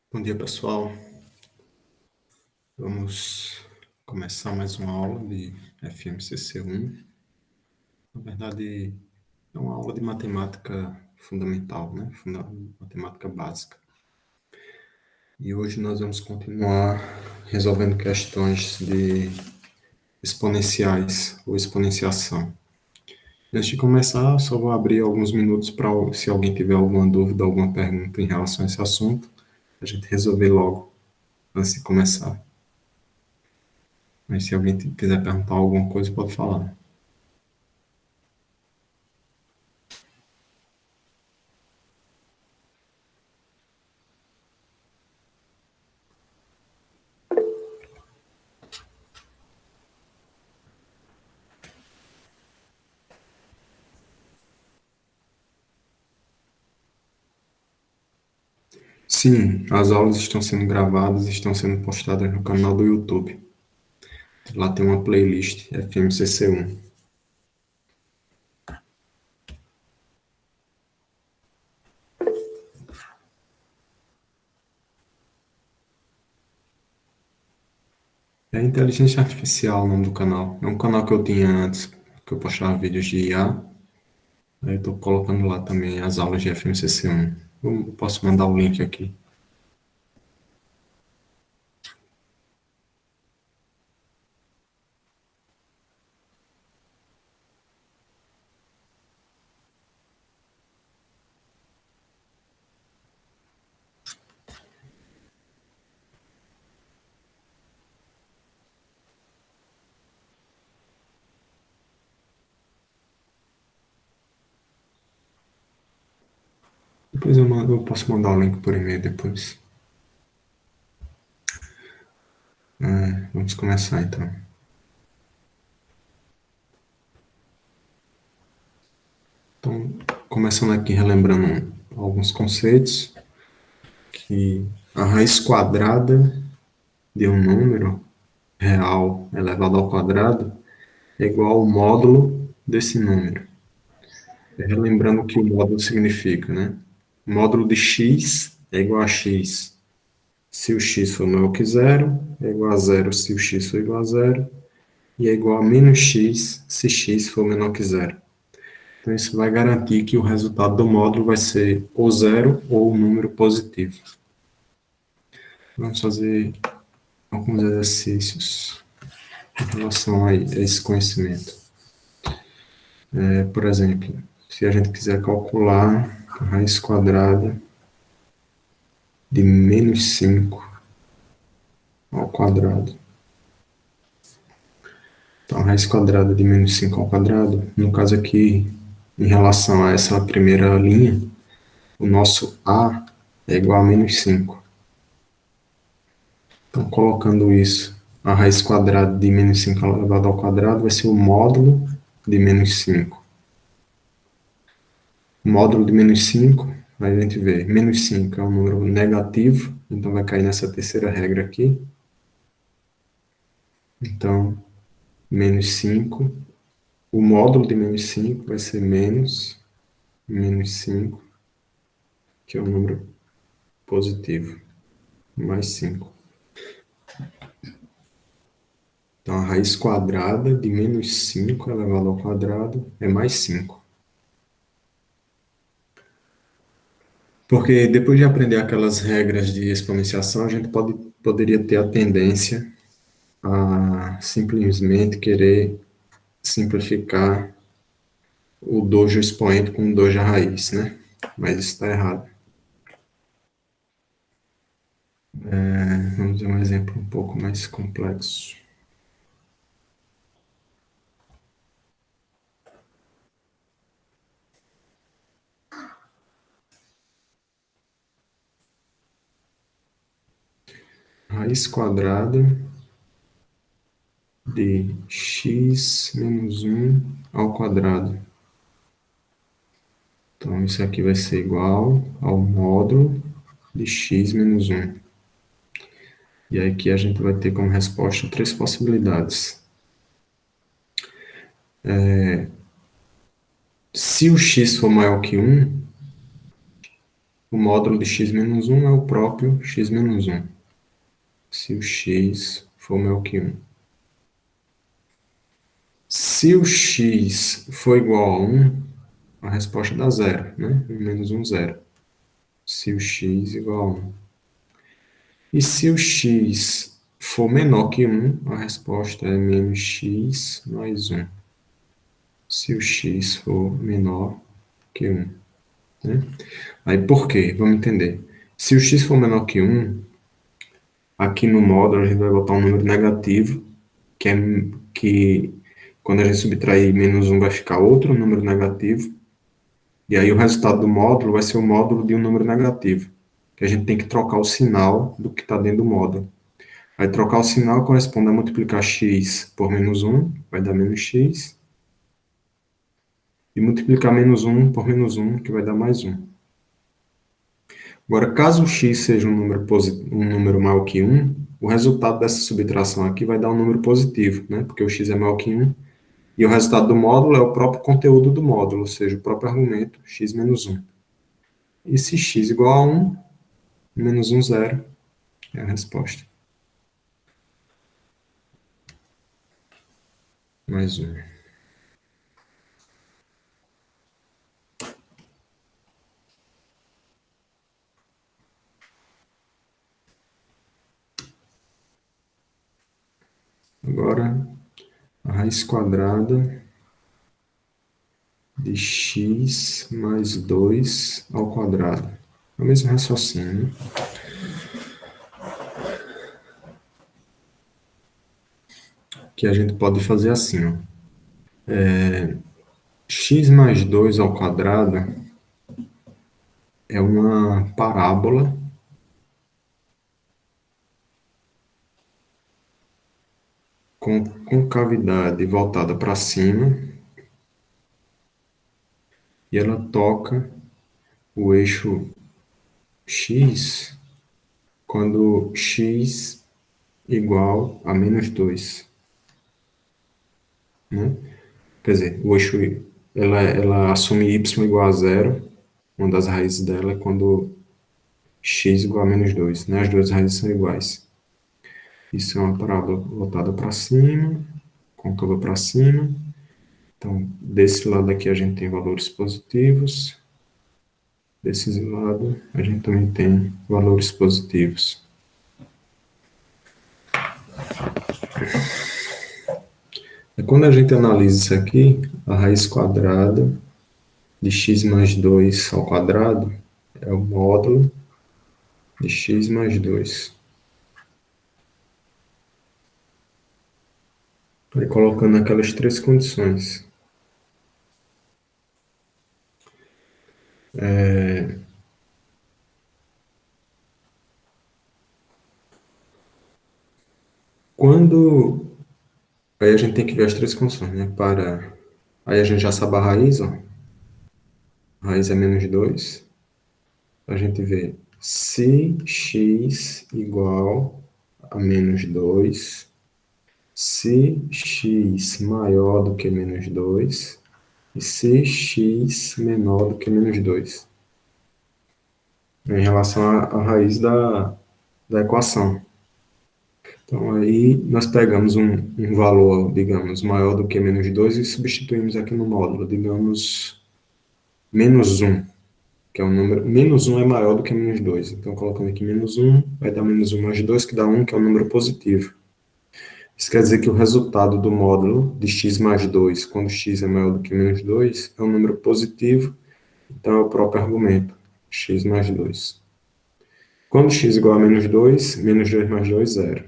Bom dia, pessoal. Vamos começar mais uma aula de FMCC1. Na verdade, é uma aula de matemática fundamental, né? Matemática básica. E hoje nós vamos continuar resolvendo questões de exponenciais ou exponenciação. Antes de começar, eu só vou abrir alguns minutos para, se alguém tiver alguma dúvida, alguma pergunta em relação a esse assunto, a gente resolver logo antes de começar. Mas se alguém quiser perguntar alguma coisa, pode falar. Sim, as aulas estão sendo gravadas e estão sendo postadas no canal do YouTube. Lá tem uma playlist FMCC1. É Inteligência Artificial o nome do canal. É um canal que eu tinha antes, que eu postava vídeos de IA. Aí eu estou colocando lá também as aulas de FMCC1. Eu posso mandar o link aqui. Depois eu posso mandar o link por e-mail depois. Vamos começar então. Então, começando aqui relembrando alguns conceitos, que a raiz quadrada de um número real elevado ao quadrado é igual ao módulo desse número. Relembrando o que o módulo significa, né? O módulo de x é igual a x se o x for maior que zero, é igual a zero se o x for igual a zero, e é igual a menos x se x for menor que zero. Então, isso vai garantir que o resultado do módulo vai ser ou zero ou um número positivo. Vamos fazer alguns exercícios em relação a esse conhecimento. Por exemplo, se a gente quiser calcular a raiz quadrada de menos 5 ao quadrado. Então, a raiz quadrada de menos 5 ao quadrado, no caso aqui, em relação a essa primeira linha, o nosso a é igual a menos 5. Então, colocando isso, a raiz quadrada de menos 5 elevado ao quadrado vai ser o módulo de menos 5. O módulo de menos 5, aí a gente vê, menos 5 é um número negativo, então vai cair nessa terceira regra aqui. Então, menos 5, o módulo de menos 5 vai ser menos 5, que é um número positivo, mais 5. Então, a raiz quadrada de menos 5 elevado ao quadrado é mais 5. Porque depois de aprender aquelas regras de exponenciação, a gente poderia ter a tendência a simplesmente querer simplificar o dojo expoente com o dojo raiz, né? Mas isso está errado. Vamos ver um exemplo um pouco mais complexo. Raiz quadrada de x menos 1 ao quadrado. Então, isso aqui vai ser igual ao módulo de x menos 1. E aí aqui a gente vai ter como resposta três possibilidades. Se o x for maior que 1, O módulo de x menos um é o próprio x menos um, se o x for maior que 1. Se o x for igual a 1, a resposta dá zero, né? Menos um, zero. Se o x igual a 1. E se o x for menor que 1, a resposta é menos x mais 1. Se o x for menor que 1. Né? Aí por quê? Vamos entender. Se o x for menor que 1, aqui no módulo a gente vai botar um número negativo, que é que quando a gente subtrair menos 1 vai ficar outro número negativo, e aí o resultado do módulo vai ser o módulo de um número negativo, que a gente tem que trocar o sinal do que está dentro do módulo. Aí trocar o sinal corresponde a multiplicar x por menos 1, vai dar menos x, e multiplicar menos 1 por menos 1, que vai dar mais 1. Agora, caso o x seja um número maior que 1, o resultado dessa subtração aqui vai dar um número positivo, né? Porque o x é maior que 1, e o resultado do módulo é o próprio conteúdo do módulo, ou seja, o próprio argumento, x menos 1. E se x igual a 1, menos 1, zero, é a resposta. Mais 1. Agora, a raiz quadrada de x mais 2 ao quadrado. É o mesmo raciocínio, né? Que a gente pode fazer assim, ó. X mais 2 ao quadrado é uma parábola com concavidade voltada para cima e ela toca o eixo x quando x igual a menos 2, né? Quer dizer, o eixo, ela assume y igual a zero, uma das raízes dela é quando x igual a menos 2, né? As duas raízes são iguais. Isso é uma parábola voltada para cima, côncava para cima. Então, desse lado aqui a gente tem valores positivos, desse lado a gente também tem valores positivos. E quando a gente analisa isso aqui, a raiz quadrada de x mais 2 ao quadrado é o módulo de x mais 2. Aí colocando aquelas três condições. Quando... Aí a gente tem que ver as três condições, né? Aí a gente já sabe a raiz, ó. A raiz é menos 2. A gente vê se x igual a menos 2, se x maior do que menos 2 e se x menor do que menos 2. Em relação à raiz da equação. Então, aí nós pegamos um valor, digamos, maior do que menos 2 e substituímos aqui no módulo, digamos, menos 1, que é um número, menos 1 é maior do que menos 2. Então, colocando aqui menos 1, vai dar menos 1 mais 2, que dá 1, que é um número positivo. Isso quer dizer que o resultado do módulo de x mais 2, quando x é maior do que menos 2, é um número positivo, então é o próprio argumento, x mais 2. Quando x igual a menos 2 mais 2, zero.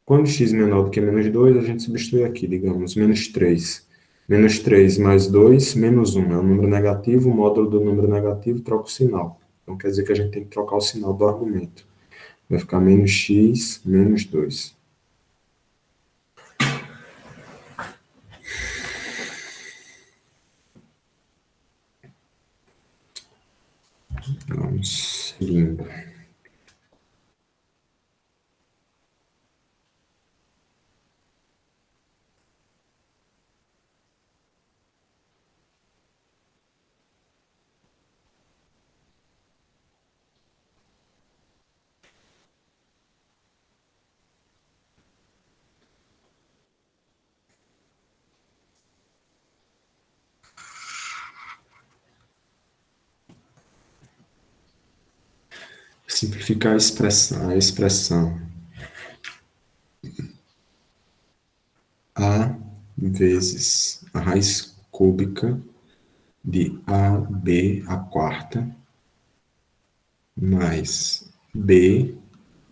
Quando x menor do que menos 2, a gente substitui aqui, digamos, menos 3. Menos 3 mais 2, menos 1. É um número negativo, o módulo do número negativo troca o sinal. Então, quer dizer que a gente tem que trocar o sinal do argumento. Vai ficar menos x menos 2. Vamos seguindo. simplificar a expressão a vezes a raiz cúbica de AB à quarta mais B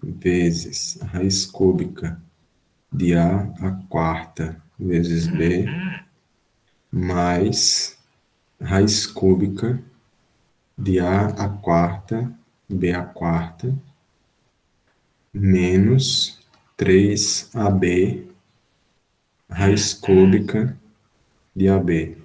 vezes a raiz cúbica de A à quarta vezes B mais raiz cúbica de A à quarta, B à quarta, menos 3AB, raiz cúbica de AB.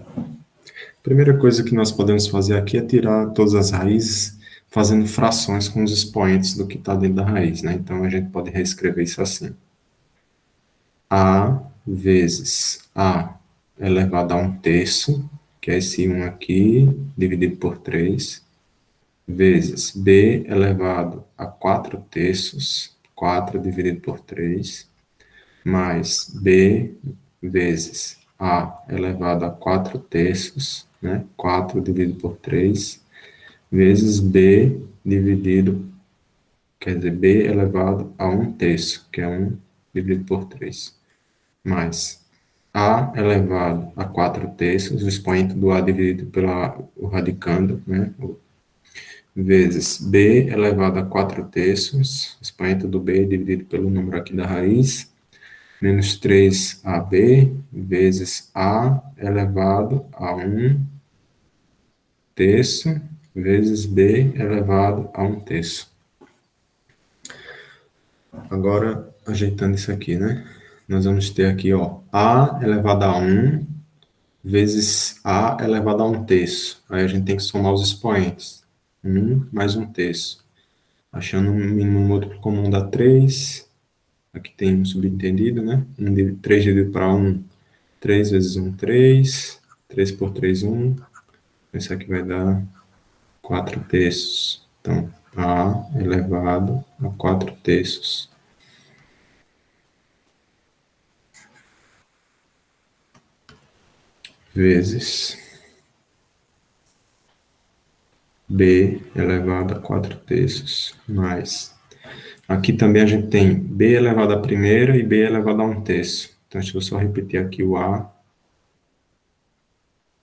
A primeira coisa que nós podemos fazer aqui é tirar todas as raízes, fazendo frações com os expoentes do que está dentro da raiz, né? Então, a gente pode reescrever isso assim. A vezes A elevado a 1/3, que é esse 1 aqui, dividido por 3, vezes B elevado a 4/3, 4 dividido por 3, mais B vezes A elevado a 4/3, né? 4 dividido por 3, vezes B dividido, quer dizer, B elevado a 1/3, que é 1 dividido por 3, mais A elevado a 4/3, o expoente do A dividido o radicando, né? Vezes B elevado a 4/3, expoente do B dividido pelo número aqui da raiz, menos 3AB, vezes A elevado a 1/3, vezes B elevado a 1/3. Agora, ajeitando isso aqui, né? Nós vamos ter aqui, ó, A elevado a 1 vezes A elevado a 1/3. Aí a gente tem que somar os expoentes. 1 mais 1/3. Achando um mínimo múltiplo comum dá 3. Aqui tem um subentendido, né? 3 dividido para 1, 3 vezes 1, 3. 3 por 3, 1. Isso aqui vai dar 4/3. Então, A elevado a 4/3. Vezes B elevado a 4/3 mais. Aqui também a gente tem B elevado à primeira e B elevado a 1/3. Então, deixa eu só repetir aqui o A.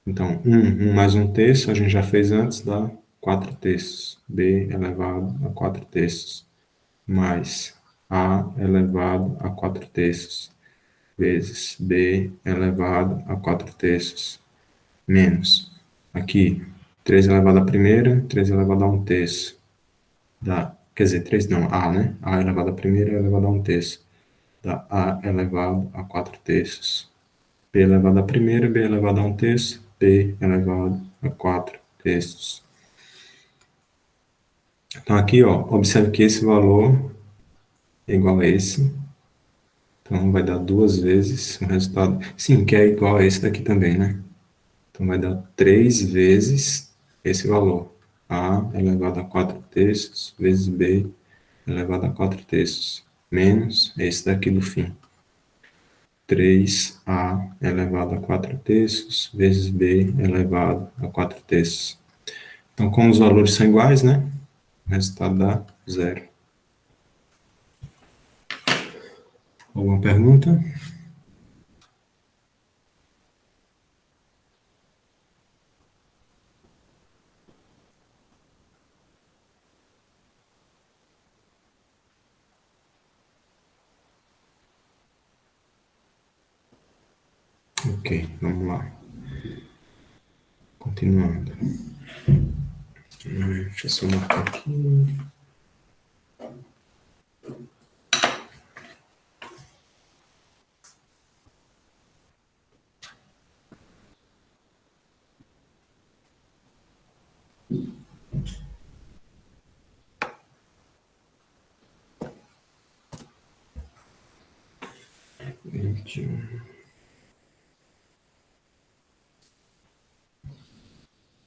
Então, 1 mais 1/3, a gente já fez antes, dá 4/3. B elevado a 4/3 mais A elevado a 4/3 vezes B elevado a 4/3 menos. Aqui, 3 elevado à primeira, 3 elevado a 1/3. Dá, quer dizer, 3 não, A, né? A elevado à primeira elevado a 1/3. Dá A elevado a 4/3. B elevado à primeira, B elevado a 1/3, B elevado a 4/3. Então, aqui, ó, observe que esse valor é igual a esse. Então, vai dar 2 vezes o resultado. Sim, que é igual a esse daqui também, né? Então, vai dar 3 vezes esse valor. A elevado a 4/3 vezes B elevado a 4/3 menos esse daqui do fim. 3A elevado a 4/3 vezes B elevado a 4/3. Então, como os valores são iguais, né? O resultado dá 0. Alguma pergunta? Ok, vamos lá. Continuando. Deixa eu só marcar aqui.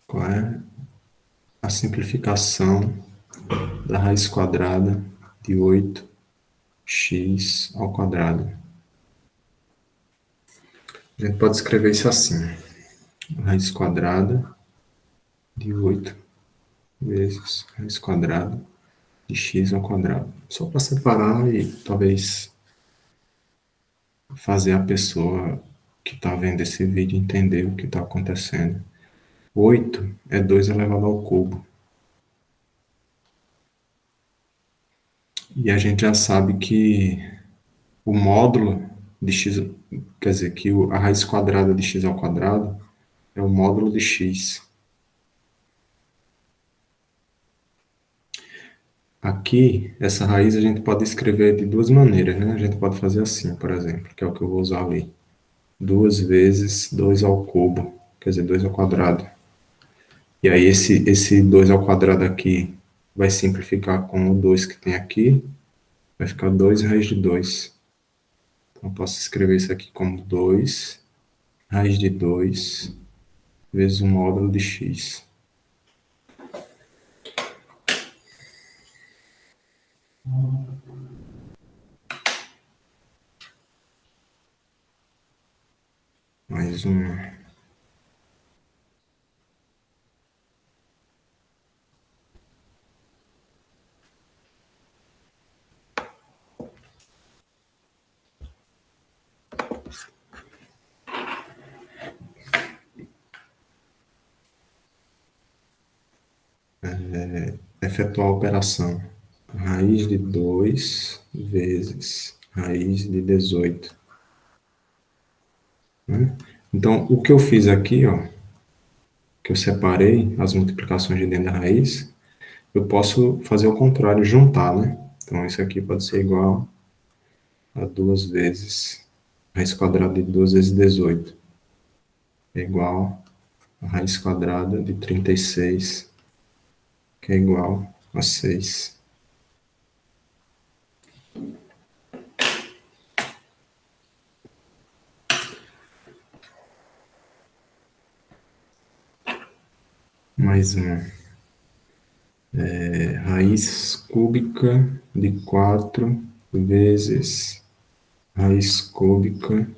Qual é a simplificação da raiz quadrada de 8x ao quadrado? A gente pode escrever isso assim. raiz quadrada de 8 vezes raiz quadrada de x ao quadrado. Só para separar e talvez fazer a pessoa que está vendo esse vídeo entender o que está acontecendo. 8 é 2 elevado ao cubo. E a gente já sabe que o módulo de x, quer dizer, que a raiz quadrada de x ao quadrado é o módulo de x. Aqui, essa raiz a gente pode escrever de duas maneiras, né? A gente pode fazer assim, por exemplo, que é o que eu vou usar ali. 2 vezes 2 ao cubo, quer dizer, 2 ao quadrado. E aí esse 2 ao quadrado aqui vai simplificar com o 2 que tem aqui, vai ficar 2 raiz de 2. Então eu posso escrever isso aqui como 2 raiz de 2 vezes o módulo de x. Mais uma. Efetuar a operação. Raiz de 2 vezes raiz de 18. Né? Então, o que eu fiz aqui, ó, que eu separei as multiplicações de dentro da raiz, eu posso fazer o contrário, juntar, né? Então, isso aqui pode ser igual a 2 vezes raiz quadrada de 2 vezes 18. É igual a raiz quadrada de 36, que é igual a 6. Mais uma. Raiz cúbica de 4 vezes raiz cúbica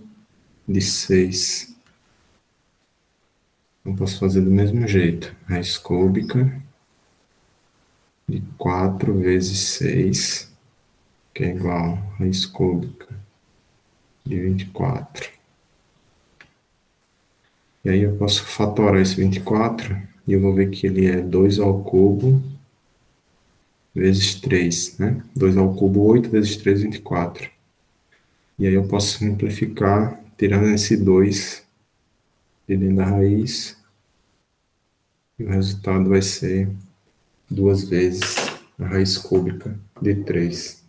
de 6. Eu posso fazer do mesmo jeito. Raiz cúbica de 4 vezes 6, que é igual a raiz cúbica de 24. E aí eu posso fatorar esse 24 e eu vou ver que ele é 2 ao cubo vezes 3, né? 2 ao cubo, 8 vezes 3, 24. E aí eu posso simplificar, tirando esse 2 de dentro da raiz, e o resultado vai ser 2 vezes a raiz cúbica de 3.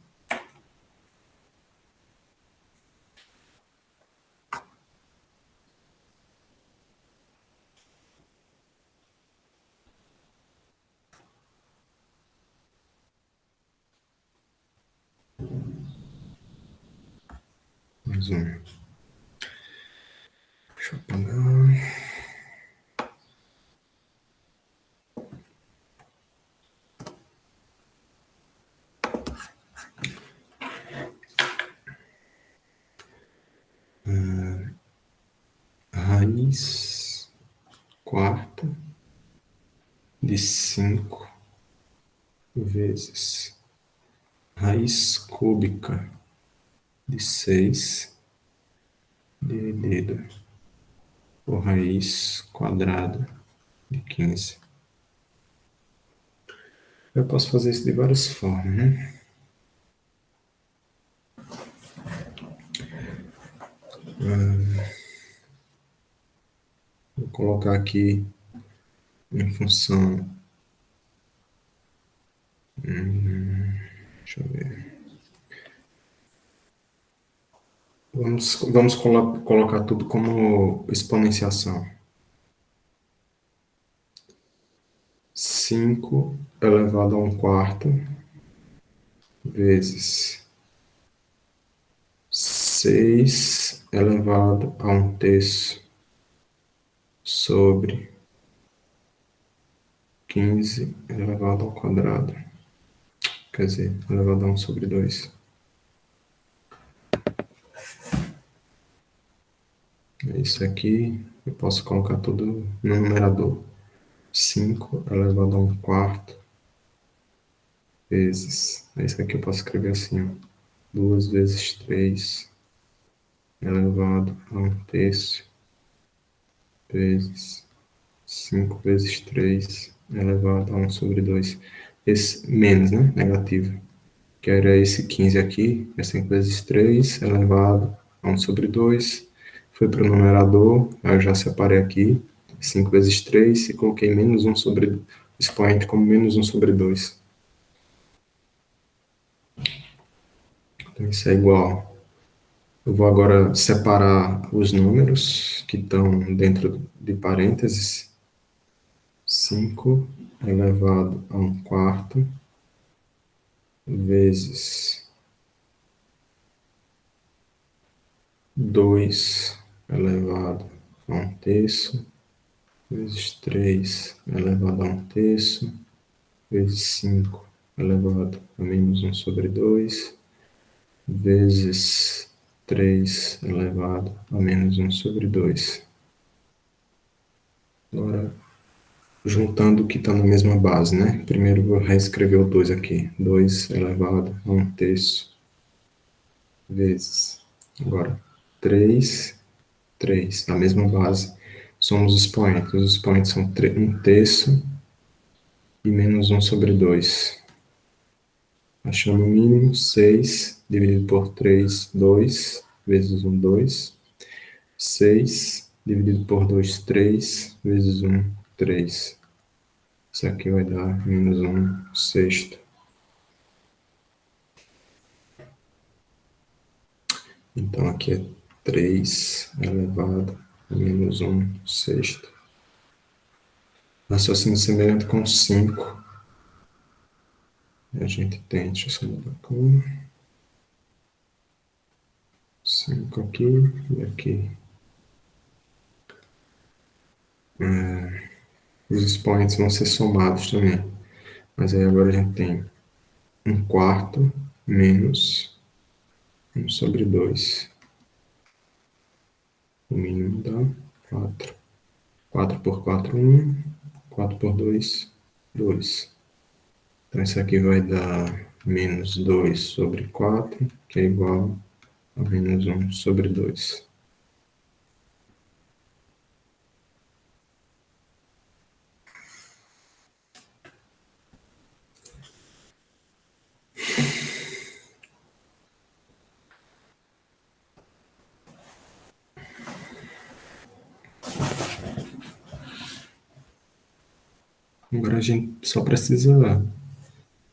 Mais um. Deixa eu apagar. Raiz quarta de 5 vezes raiz cúbica de 6 dividido por raiz quadrada de 15. Eu posso fazer isso de várias formas, né? Vou colocar aqui em função. Deixa eu ver. Vamos colocar tudo como exponenciação. 5 elevado a um quarto vezes 6 elevado a um terço sobre 15 elevado ao quadrado. Quer dizer, elevado a 1 sobre 2. É isso aqui. eu posso colocar tudo no numerador. 5 elevado a um quarto vezes. Isso aqui eu posso escrever assim, ó. 2 vezes 3 elevado a um terço vezes 5 vezes 3 elevado a um sobre 2. Esse menos, né? Negativo. Que era esse 15 aqui, é 5 vezes 3 elevado a um sobre 2. Foi para o numerador, aí eu já separei aqui, 5 vezes 3 e coloquei menos um sobre, expoente como menos um sobre 2. Então isso é igual. Eu vou agora separar os números que estão dentro de parênteses. 5 elevado a um quarto vezes 2 elevado a um terço vezes 3 elevado a um terço vezes 5 elevado a menos um sobre 2 vezes 3 elevado a menos um sobre 2. Agora, juntando o que está na mesma base, né? Primeiro vou reescrever o 2 aqui. 2 elevado a um terço vezes. Agora, 3 na mesma base. Somos expoentes. Os expoentes são um terço e menos um sobre 2. Achamos o mínimo, 6 dividido por 3, 2, vezes um 2. 6 dividido por 2, 3, vezes um 3. Isso aqui vai dar menos um sexto. Então, aqui é 3 elevado a menos um sexto. Raciocínio semelhante com 5. A gente tem, deixa eu só mudar aqui. 5 aqui e aqui. Os expoentes vão ser somados também. Mas aí agora a gente tem um quarto menos um sobre 2. O mínimo dá 4. 4 por 4, 1. 4 por 2, 2. Então isso aqui vai dar menos 2 sobre 4, que é igual a menos um sobre 2. Agora a gente só precisa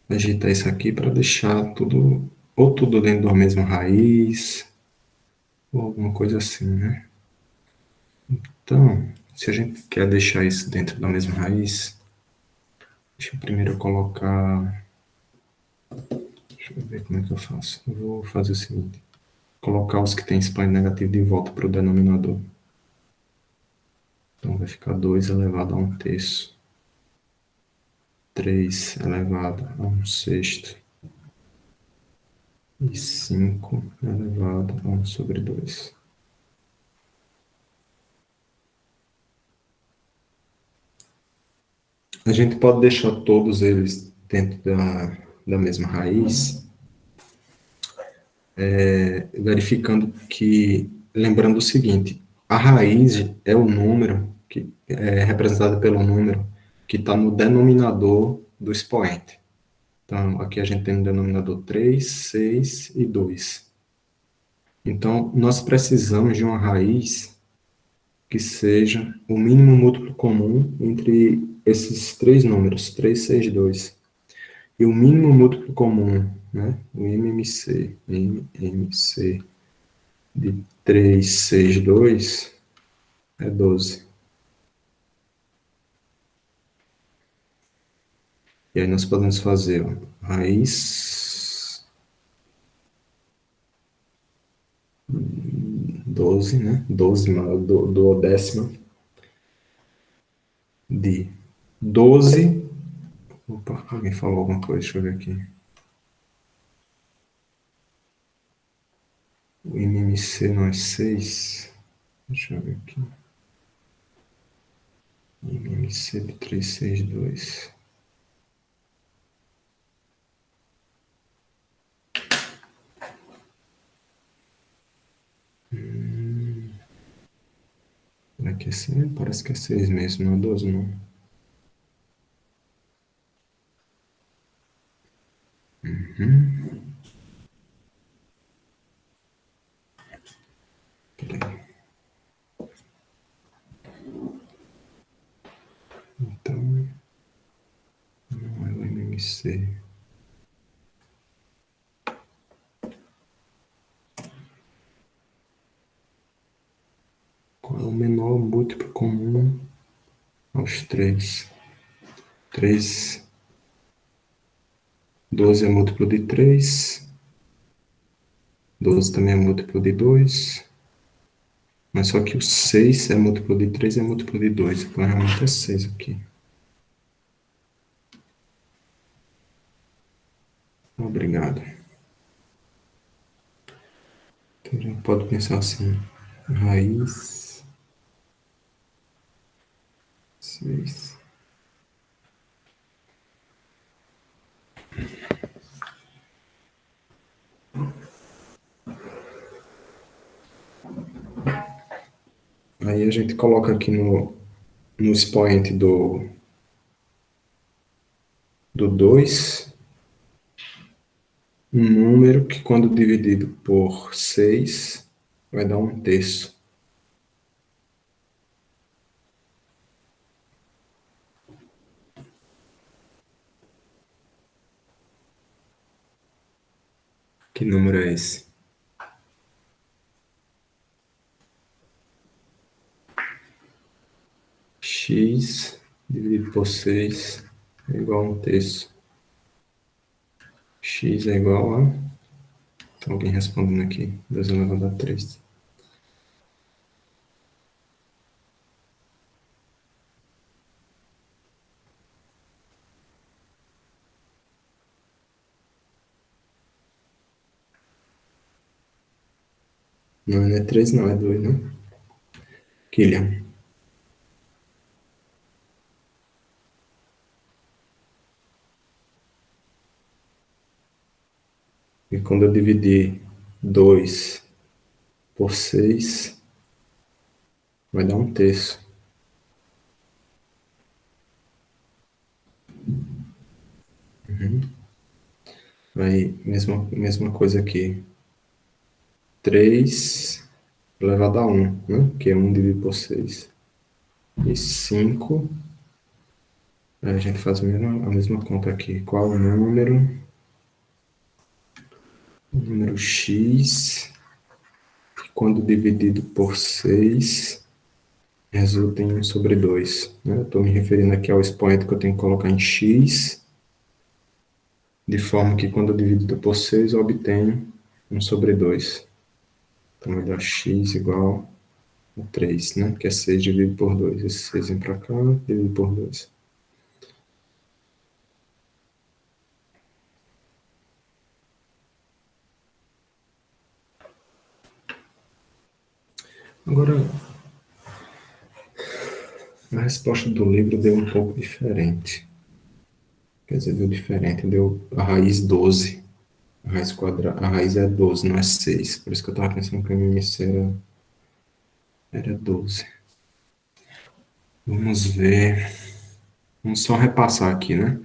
ajeitar isso aqui para deixar tudo, ou tudo dentro da mesma raiz, ou alguma coisa assim, né? Então, se a gente quer deixar isso dentro da mesma raiz, deixa eu primeiro colocar. Deixa eu ver como é que eu faço. Eu vou fazer o seguinte: colocar os que têm expoente negativo de volta para o denominador. Então vai ficar 2 elevado a um terço. 3 elevado a um sexto. E 5 elevado a um sobre 2. A gente pode deixar todos eles dentro da mesma raiz, verificando que, lembrando o seguinte, a raiz é o número, que é representado pelo número que está no denominador do expoente. Então, aqui a gente tem no denominador 3, 6 e 2. Então, nós precisamos de uma raiz que seja o mínimo múltiplo comum entre esses três números, 3, 6, 2. E o mínimo múltiplo comum, né? O MMC de 3, 6, 2 é 12. E aí nós podemos fazer ó, raiz 12, né? 12 duodécima de 12. Opa, alguém falou alguma coisa, deixa eu ver aqui. O MMC não é 6. Deixa eu ver aqui. MC do 362. Será que é 6? Parece que é 6 mesmo, não é 12 não. Peraí. Então, não é o MMC. Qual é o menor múltiplo comum aos 3? 3, 12 é múltiplo de 3. 12 também é múltiplo de 2. Mas só que o 6 é múltiplo de 3 e é múltiplo de 2. Então realmente é 6 aqui. Obrigado. Então a gente pode pensar assim. Raiz 6. Aí a gente coloca aqui no expoente do 2 um número que, quando dividido por 6 vai dar 1/3. Que número é esse? X dividido por 6 é igual a 1/3. X é igual a... Tem alguém respondendo aqui. 2 elevado a 3. Não, não é 3 não, é 2, né? Killian. E quando eu dividir 2 por 6 vai dar 1/3. Aí, mesma coisa aqui. 3 elevado a 1, né? Que é 1 dividido por 6. E 5, aí a gente faz a mesma conta aqui. Qual o número? O número x, que quando dividido por 6 resulta em 1/2. Né? Eu estou me referindo aqui ao expoente que eu tenho que colocar em x, de forma que quando dividido por 6 eu obtenho 1/2. Então vai dar x igual a 3, né? Que é 6 dividido por 2. Esse 6 vem para cá, dividido por 2. Agora, a resposta do livro deu um pouco diferente. Quer dizer, deu diferente. Deu a raiz 12. A raiz é 12, não é 6. Por isso que eu estava pensando que a MMC era 12. Vamos ver. Vamos só repassar aqui, né?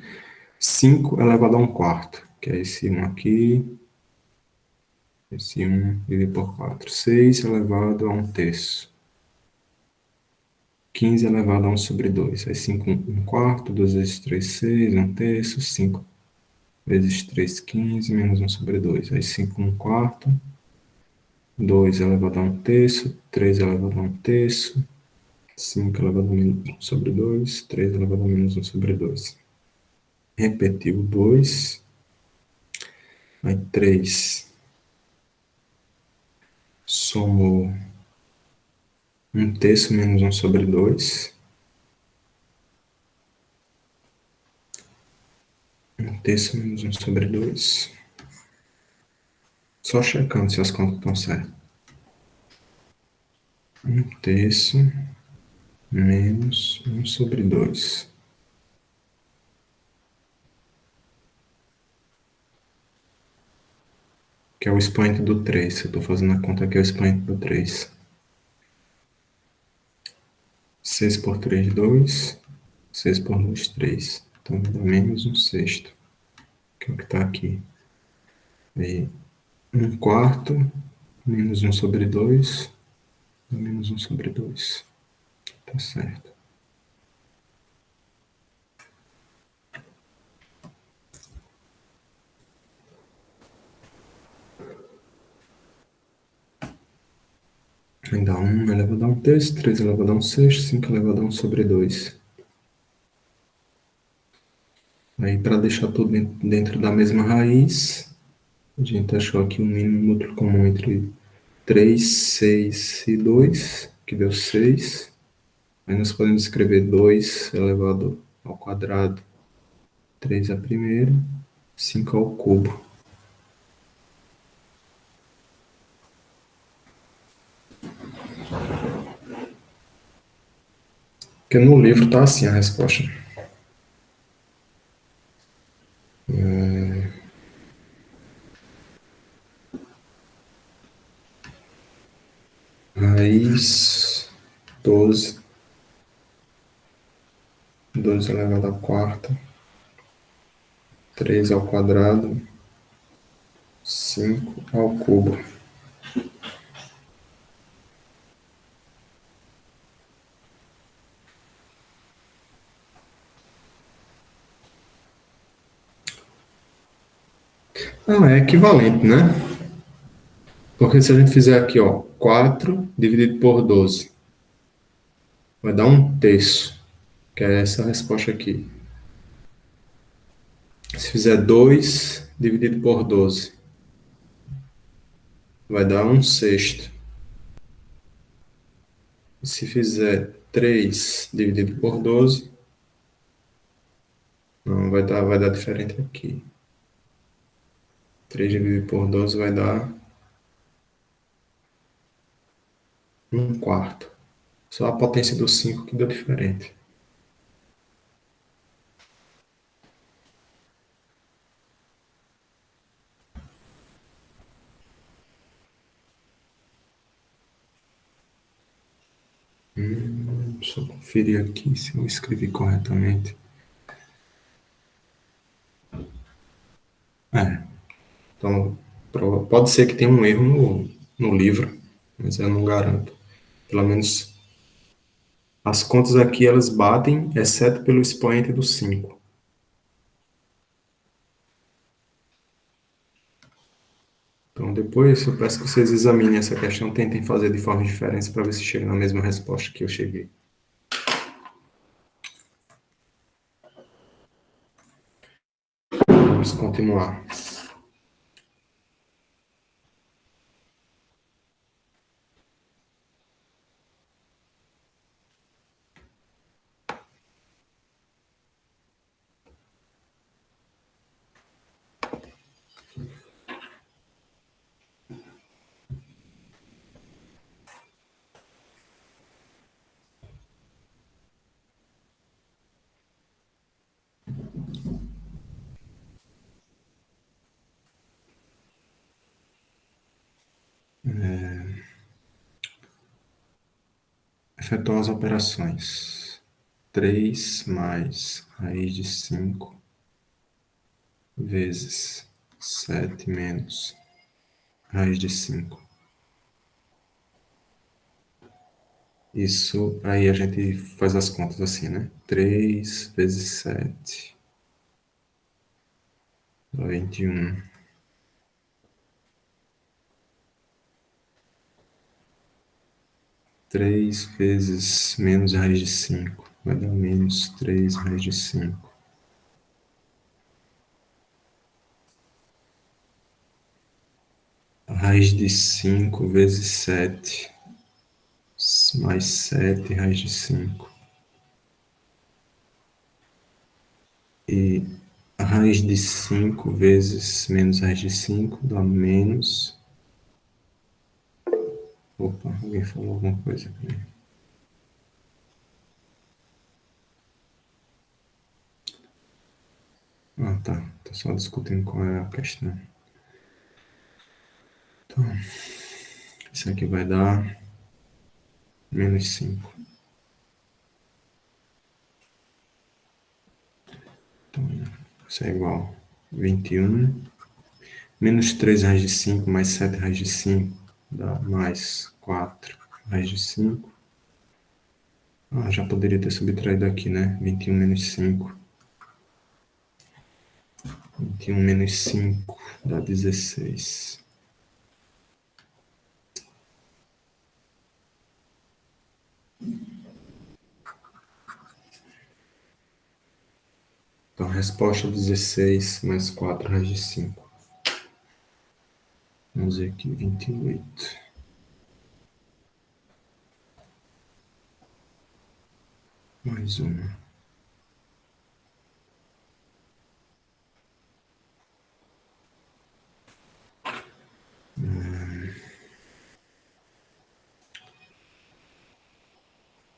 5 elevado a 1/4, que é esse 1 aqui. Esse 1 dividido por 4. 6 elevado a 1/3. 15 elevado a 1/2. Aí 5, 1/4. 2 vezes 3, 6. 1/3. 5 vezes 3, 15. Menos 1/2. Aí 5, 1/4. 2 elevado a 1/3. 3 elevado a 1/3. 5 elevado a menos 1/2. 3 elevado a menos 1/2. Repetiu o 2. Aí 3 somou 1/3 menos 1/2. 1/3 menos 1/2. Só checando se as contas estão certas. 1/3 menos 1/2. Que é o expoente do 3. Eu estou fazendo a conta aqui, é o expoente do 3. 6 por 3, 2. 6 por 2, 3. Então vai dar menos 1/6, que é o que está aqui. Aí, 1/4 menos 1/2, dá menos 1/2. Tá certo. Vai dar 1 elevado a 1/3, 3 elevado a 1/6, 5 elevado a 1/2. Aí, para deixar tudo dentro da mesma raiz, a gente achou aqui um mínimo múltiplo comum entre 3, 6 e 2, que deu 6. Aí nós podemos escrever 2 elevado ao quadrado, 3 à primeira, 5 ao cubo. Porque no livro tá assim a resposta. Raiz 12, 12 elevado à quarta, 3 ao quadrado, 5 ao cubo. Não, é equivalente, né? Porque se a gente fizer aqui, ó, 4 dividido por 12, vai dar 1/3, que é essa resposta aqui. Se fizer 2 dividido por 12, vai dar 1/6. E se fizer 3 dividido por 12, não, vai dar diferente aqui. 3 dividido por 12 vai dar 1/4. Só a potência do 5 que deu diferente. Deixa eu conferir aqui se eu escrevi corretamente. É, então pode ser que tenha um erro no livro, mas eu não garanto. Pelo menos as contas aqui elas batem, exceto pelo expoente do 5. Então depois eu peço que vocês examinem essa questão, tentem fazer de forma diferente para ver se chega na mesma resposta que eu cheguei. Vamos continuar. Efetuar as operações. 3 mais raiz de 5 vezes 7 menos raiz de 5. Isso aí a gente faz as contas assim, né? 3 vezes 7 dá 21. 3 vezes menos raiz de 5 vai dar menos 3 raiz de 5. Raiz de 5 vezes 7 mais 7 raiz de 5. E a raiz de 5 vezes menos raiz de 5 dá menos. Opa, alguém falou alguma coisa aqui. tá. Tô só discutindo qual é a questão. Então, isso aqui vai dar -5. Então, isso é igual a 21. -3 raiz de 5 mais 7 raiz de 5 dá mais 4 raiz de 5. Ah, já poderia ter subtraído aqui, né? 21 menos 5. 21 menos 5 dá 16. Então, a resposta é 16 mais 4 raiz de 5. Vamos ver aqui, 28. Mais uma.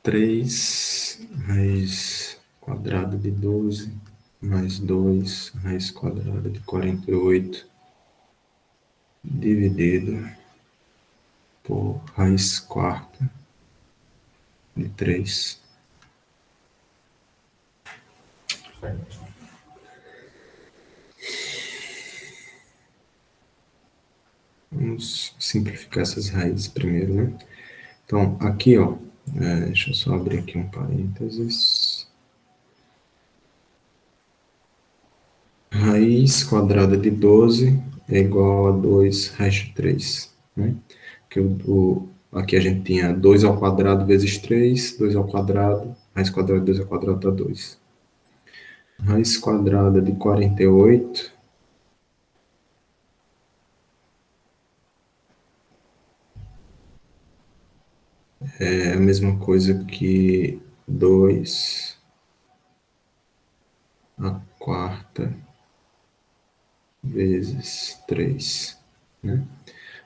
Três raiz quadrada de 12 mais 2 raiz quadrada de 48 dividido por raiz quarta de 3. Vamos simplificar essas raízes primeiro, né? Então, aqui, ó, deixa eu só abrir aqui um parênteses. Raiz quadrada de 12 é igual a 2 raiz de 3, né? Porque aqui a gente tinha 2 ao quadrado vezes 3, 2 ao quadrado, raiz quadrada de 2 ao quadrado dá 2. Raiz quadrada de 48 é a mesma coisa que 2 a quarta vezes 3, né?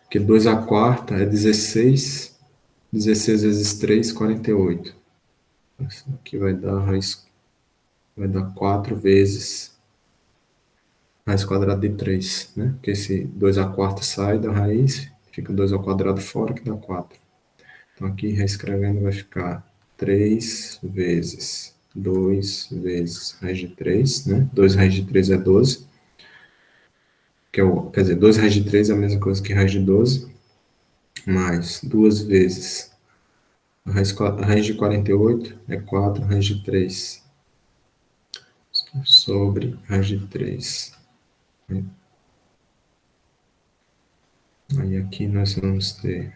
Porque 2 a quarta é 16, 16 vezes 3, 48. Isso aqui vai dar 4 vezes raiz quadrada de 3, né? Porque esse 2 a quarta sai da raiz, fica 2 ao quadrado fora, que dá 4. Então, aqui, reescrevendo, vai ficar 3 vezes 2 vezes raiz de 3, né? 2 raiz de 3 é 12, quer dizer, 2 raiz de 3 é a mesma coisa que raiz de 12, mais 2 vezes a raiz de 48 é 4 raiz de 3 sobre raiz de 3. Aí aqui nós vamos ter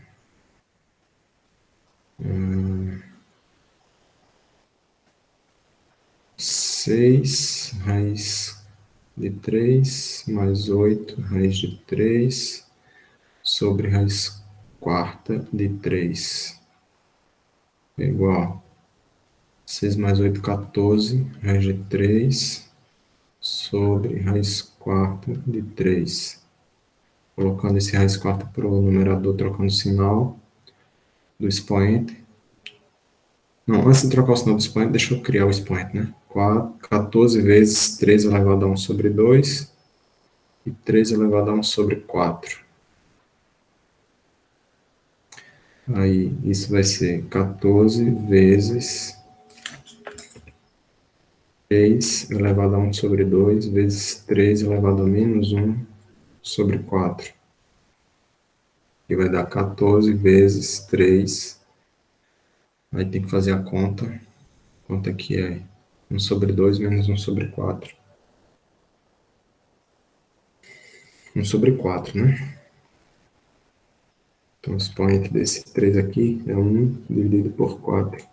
6 raiz de 3 mais 8 raiz de 3 sobre raiz quarta de 3 é igual a 6 mais 8, 14, raiz de 3 sobre raiz quarta de 3. Colocando esse raiz quarta para o numerador, trocando o sinal do expoente. Não, antes de trocar o sinal do expoente, deixa eu criar o expoente, né? 14 vezes 3 elevado a 1 sobre 2 e 3 elevado a 1 sobre 4. Aí, isso vai ser 14 vezes 3 elevado a 1 sobre 2 vezes 3 elevado a menos 1 sobre 4. E vai dar 14 vezes 3. Aí tem que fazer a conta. Conta que é 1 sobre 2 menos 1 sobre 4. 1 sobre 4, né? Então, o expoente desse 3 aqui é 1 dividido por 4.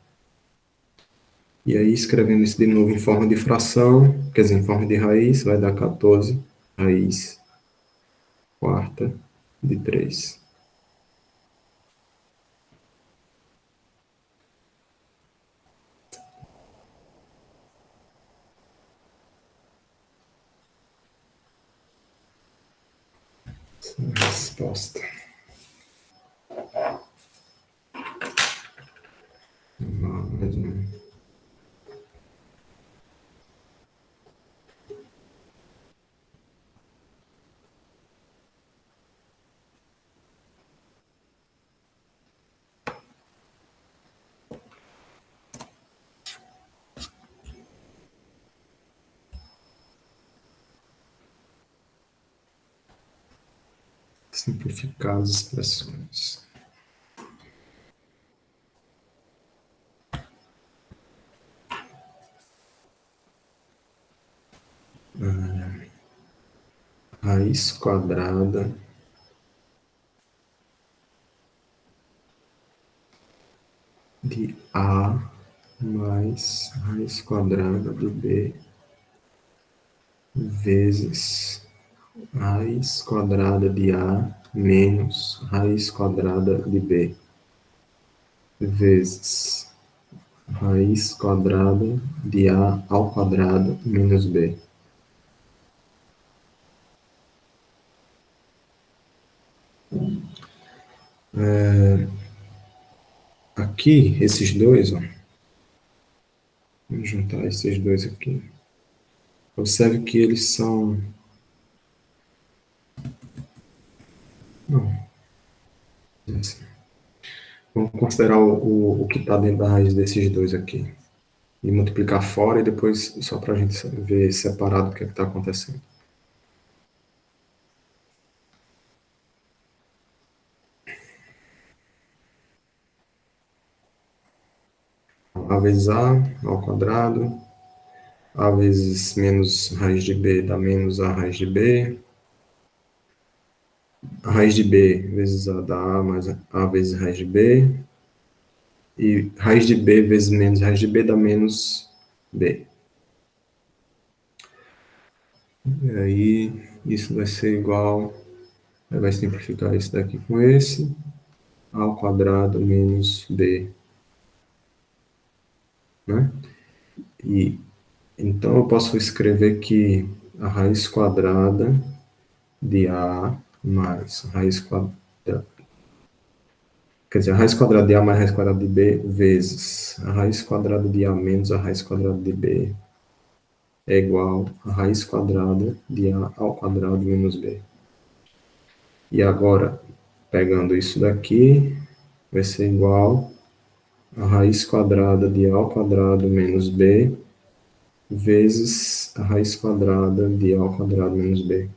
E aí, escrevendo isso de novo em forma de fração, quer dizer, em forma de raiz, vai dar 14 raiz quarta de 3. Essa é a resposta. Mais um. Simplificar as expressões. Raiz quadrada de A mais raiz quadrada de B vezes raiz quadrada de A menos raiz quadrada de B vezes raiz quadrada de A ao quadrado menos B. Aqui, esses dois, ó, vamos juntar esses dois aqui. Observe que eles são... Não, assim. Vamos considerar o que está dentro da raiz desses dois aqui. E multiplicar fora e depois só para a gente ver separado o que está acontecendo. A vezes A ao quadrado, A vezes menos raiz de B dá menos A raiz de B, a raiz de B vezes A dá A mais A vezes raiz de B, e raiz de B vezes menos raiz de B dá menos B. E aí, isso vai ser igual, vai simplificar isso daqui com esse, A ao quadrado menos B, né? E, então, eu posso escrever que a raiz quadrada de A mais raiz quadrada, quer dizer, a raiz quadrada de A mais a raiz quadrada de B vezes a raiz quadrada de A menos a raiz quadrada de B é igual a raiz quadrada de A ao quadrado menos B. E agora, pegando isso daqui, vai ser igual a raiz quadrada de A ao quadrado menos B vezes a raiz quadrada de A ao quadrado menos B.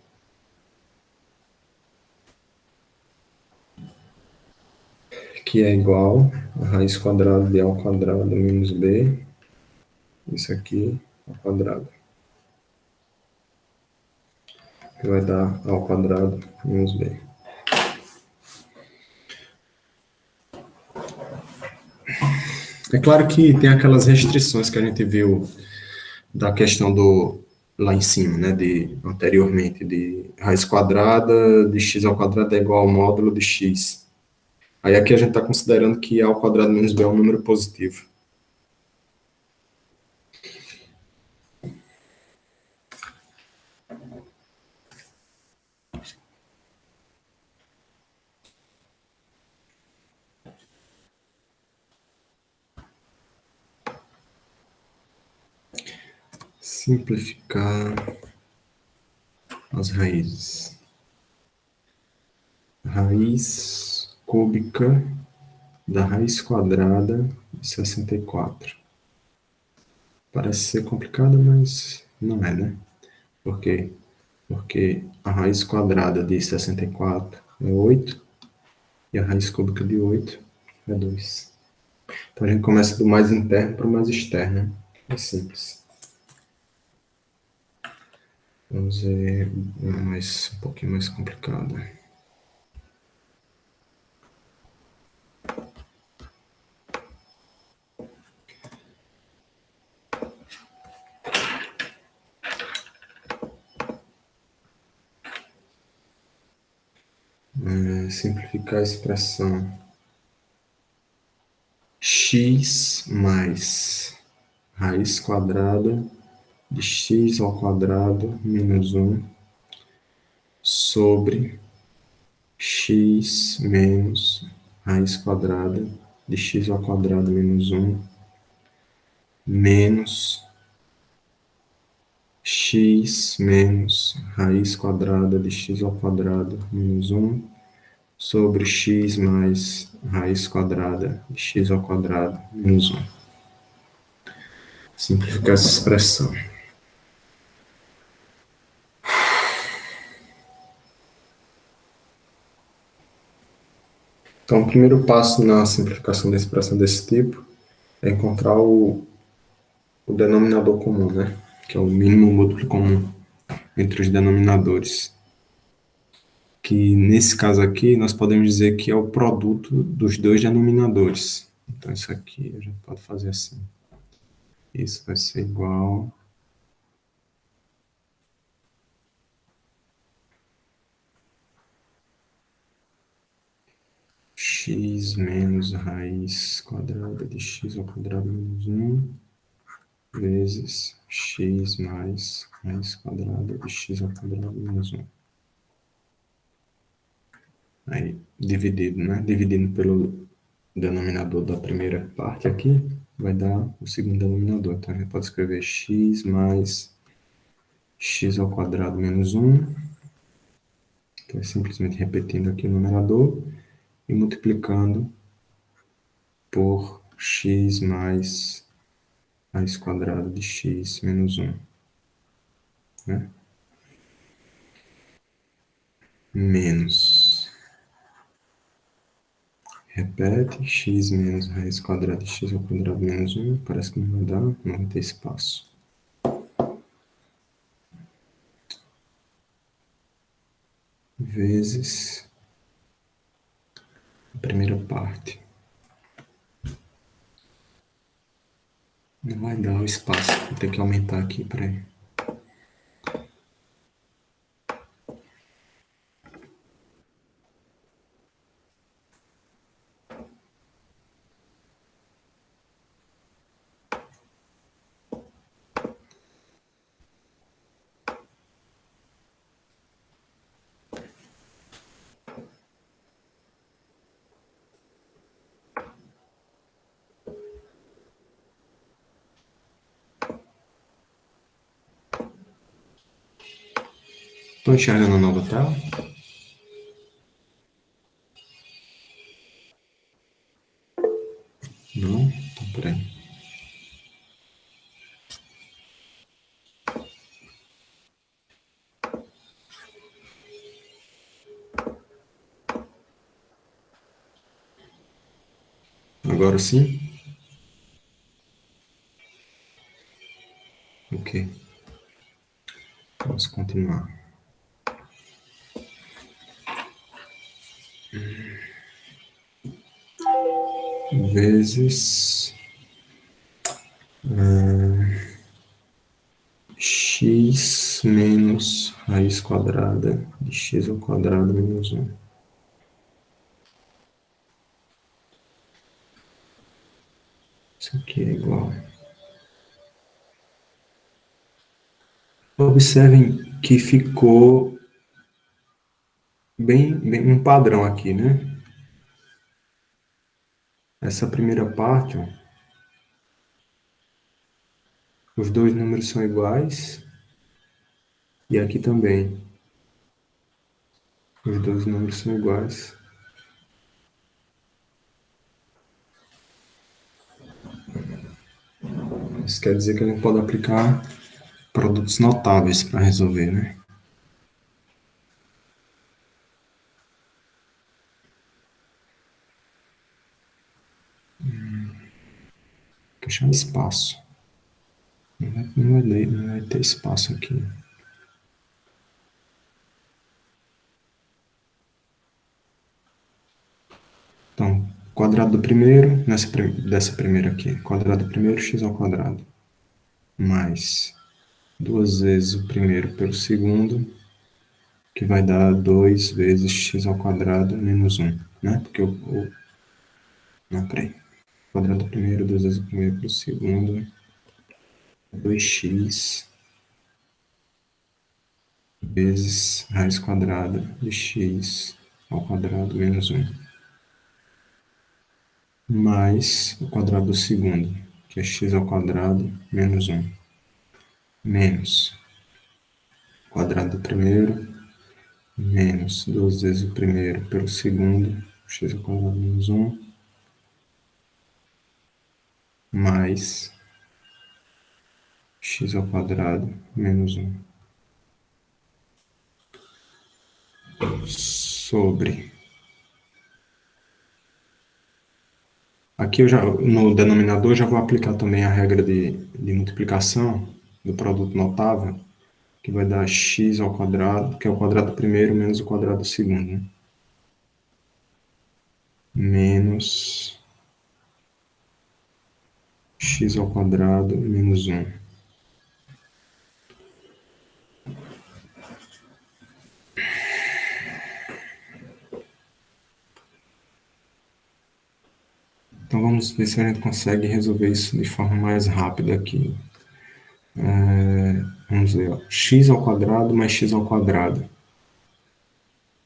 Que é igual a raiz quadrada de A ao quadrado menos B, isso aqui, ao quadrado. Que vai dar A ao quadrado menos B. É claro que tem aquelas restrições que a gente viu da questão do lá em cima, né, de anteriormente, de raiz quadrada de x ao quadrado é igual ao módulo de x. Aí aqui a gente está considerando que a ao quadrado menos b é um número positivo. Simplificar as raízes. Raiz cúbica da raiz quadrada de 64. Parece ser complicado, mas não é, né? Por quê? Porque a raiz quadrada de 64 é 8 e a raiz cúbica de 8 é 2. Então a gente começa do mais interno para o mais externo, né? É simples. Vamos ver um pouquinho mais complicado. Simplificar a expressão x mais raiz quadrada de x ao quadrado menos 1 sobre x menos raiz quadrada de x ao quadrado menos 1 menos x menos raiz quadrada de x ao quadrado menos 1 sobre x mais raiz quadrada de x ao quadrado menos 1. Simplificar essa expressão. Então, o primeiro passo na simplificação da expressão desse tipo é encontrar o denominador comum, né? Que é o mínimo múltiplo comum entre os denominadores. Que nesse caso aqui nós podemos dizer que é o produto dos dois denominadores. Então, isso aqui a gente pode fazer assim. Isso vai ser igual x menos raiz quadrada de x ao quadrado menos 1 vezes x mais raiz quadrada de x ao quadrado menos 1. Aí, dividido, né? Dividindo pelo denominador da primeira parte aqui, vai dar o segundo denominador. Então, a gente pode escrever x mais x ao quadrado menos 1. Então, é simplesmente repetindo aqui o numerador e multiplicando por x mais raiz quadrada de x menos 1. Né? Menos. Repete, x menos raiz quadrada de x ao quadrado menos 1. Parece que não vai dar, não vai ter espaço. Vezes a primeira parte. Não vai dar o espaço. Vou ter que aumentar aqui, peraí. Estou enxergando a nova tela? Não? Então, peraí. Agora sim? Ok. Vamos continuar. Vezes x menos raiz quadrada de x ao quadrado menos 1. Isso aqui é igual. Observem que ficou bem um padrão aqui, né? Essa primeira parte, ó, os dois números são iguais. E aqui também. Os dois números são iguais. Isso quer dizer que a gente pode aplicar produtos notáveis para resolver, né? Deixar espaço. Não vai ter espaço aqui. Então, quadrado do primeiro, dessa primeira aqui. Quadrado do primeiro, x ao quadrado. Mais duas vezes o primeiro pelo segundo, que vai dar 2 vezes x ao quadrado menos 1. Né? Porque não, peraí. Quadrado do primeiro, duas vezes o primeiro pelo segundo. 2x vezes raiz quadrada de x ao quadrado menos 1, mais o quadrado do segundo, que é x ao quadrado menos 1, menos o quadrado do primeiro, menos 2 vezes o primeiro pelo segundo, x ao quadrado menos 1, mais x ao quadrado menos 1, sobre Aqui eu já, no denominador, já vou aplicar também a regra de multiplicação do produto notável, que vai dar x ao quadrado, que é o quadrado do primeiro menos o quadrado do segundo, né? Menos x ao quadrado menos um. Então vamos ver se a gente consegue resolver isso de forma mais rápida aqui. Vamos ver, ó. X ao quadrado mais x ao quadrado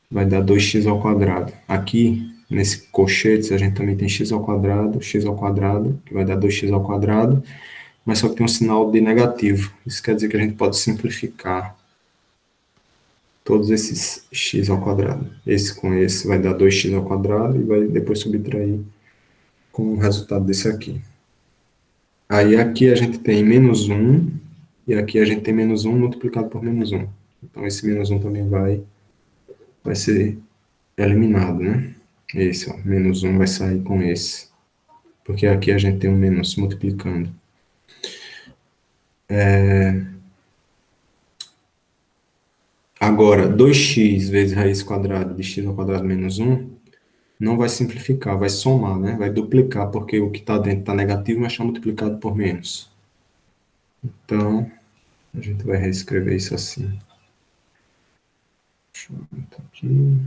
vai dar 2x ao quadrado. Aqui, nesse colchete, a gente também tem x ao quadrado, que vai dar 2x ao quadrado, mas só que tem um sinal de negativo. Isso quer dizer que a gente pode simplificar todos esses x ao quadrado. Esse com esse vai dar 2x ao quadrado e vai depois subtrair com o resultado desse aqui. Aí aqui a gente tem menos 1, e aqui a gente tem menos 1 multiplicado por menos 1. Então esse menos 1 também vai ser eliminado, né? Esse, ó, menos 1 vai sair com esse. Porque aqui a gente tem um menos multiplicando. Agora, 2x vezes raiz quadrada de x ao quadrado menos 1 não vai simplificar, vai somar, né? Vai duplicar, porque o que está dentro está negativo, mas está multiplicado por menos. Então, a gente vai reescrever isso assim. Deixa eu botar aqui.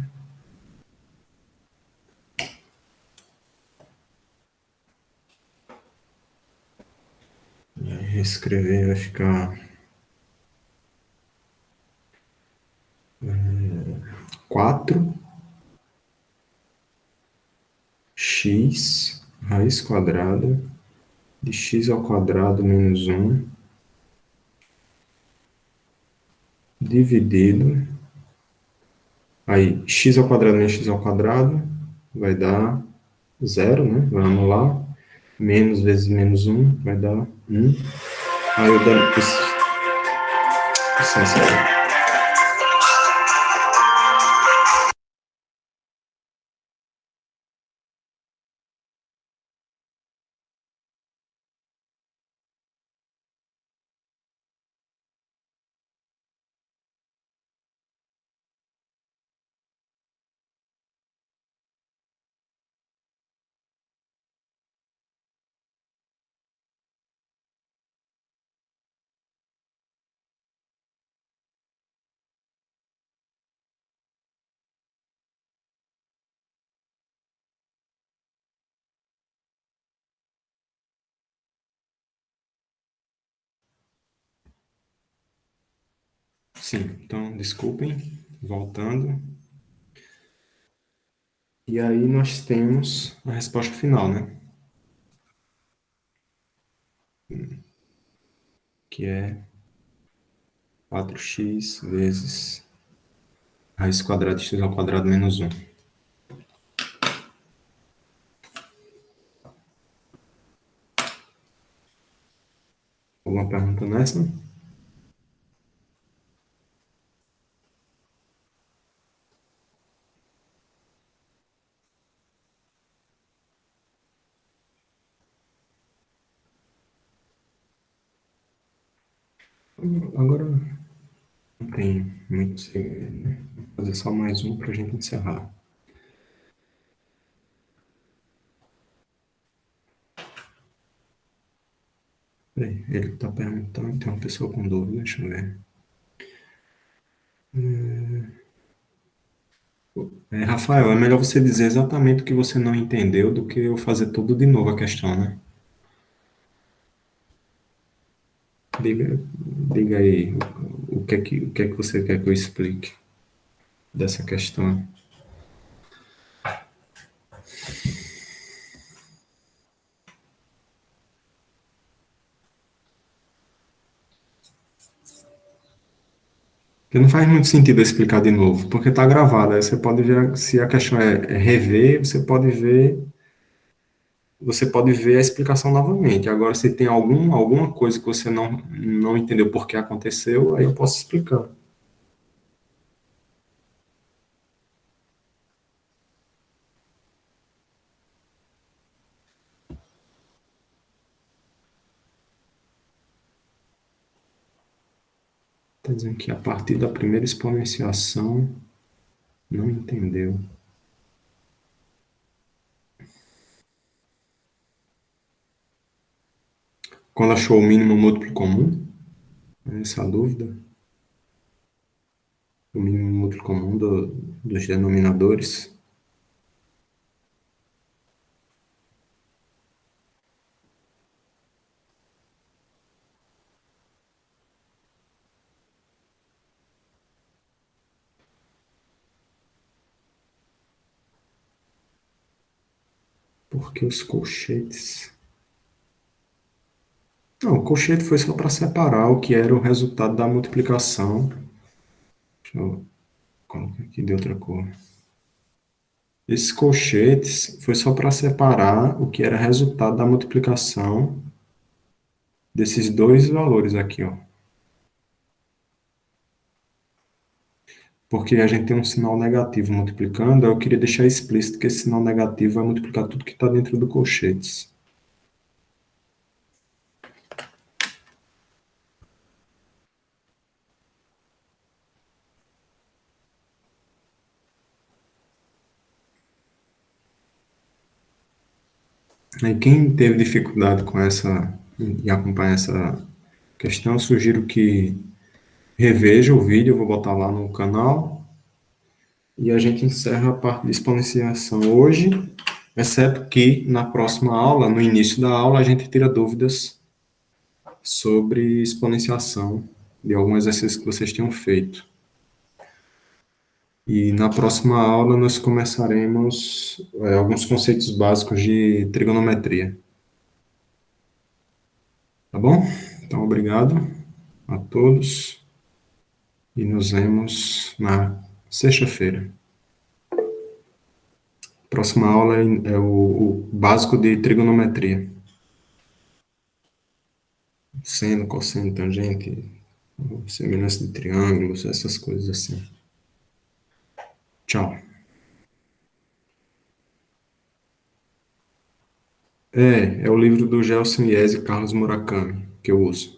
E aí, reescrever vai ficar 4x raiz quadrada de x ao quadrado menos 1 dividido. Aí, x ao quadrado menos x ao quadrado vai dar zero, né? Vai anular. Menos vezes menos um vai dar 1. Aí eu dou licença. Sim, então, desculpem, voltando. E aí nós temos a resposta final, né? Que é 4x vezes raiz quadrada de x ao quadrado menos 1. Alguma pergunta nessa? Agora não tem muito segredo, né? Vou fazer só mais um para a gente encerrar. Peraí, ele está perguntando, tem uma pessoa com dúvida, deixa eu ver. Rafael, é melhor você dizer exatamente o que você não entendeu do que eu fazer tudo de novo a questão, né? Diga, diga aí o que é que você quer que eu explique dessa questão. Porque não faz muito sentido eu explicar de novo, porque está gravado. Aí você pode ver, se a questão é rever, você pode ver a explicação novamente. Agora, se tem alguma coisa que você não entendeu por que aconteceu, aí eu posso explicar. Está dizendo que a partir da primeira exponenciação, não entendeu. Quando achou o mínimo múltiplo comum? Essa é a dúvida. O mínimo múltiplo comum dos denominadores. Porque os colchetes. Não, o colchete foi só para separar o que era o resultado da multiplicação. Deixa eu colocar aqui de outra cor. Esses colchetes foi só para separar o que era resultado da multiplicação desses dois valores aqui, ó. Porque a gente tem um sinal negativo multiplicando, eu queria deixar explícito que esse sinal negativo vai multiplicar tudo que está dentro do colchetes. Aí quem teve dificuldade com em acompanhar essa questão, eu sugiro que reveja o vídeo, eu vou botar lá no canal, e a gente encerra a parte de exponenciação hoje, exceto que na próxima aula, no início da aula, a gente tira dúvidas sobre exponenciação de algum exercício que vocês tenham feito. E na próxima aula nós começaremos alguns conceitos básicos de trigonometria. Tá bom? Então, obrigado a todos e nos vemos na sexta-feira. Próxima aula é o básico de trigonometria. Seno, cosseno, tangente, semelhança de triângulos, essas coisas assim. Tchau. É o livro do Gelson Yes e Carlos Murakami que eu uso.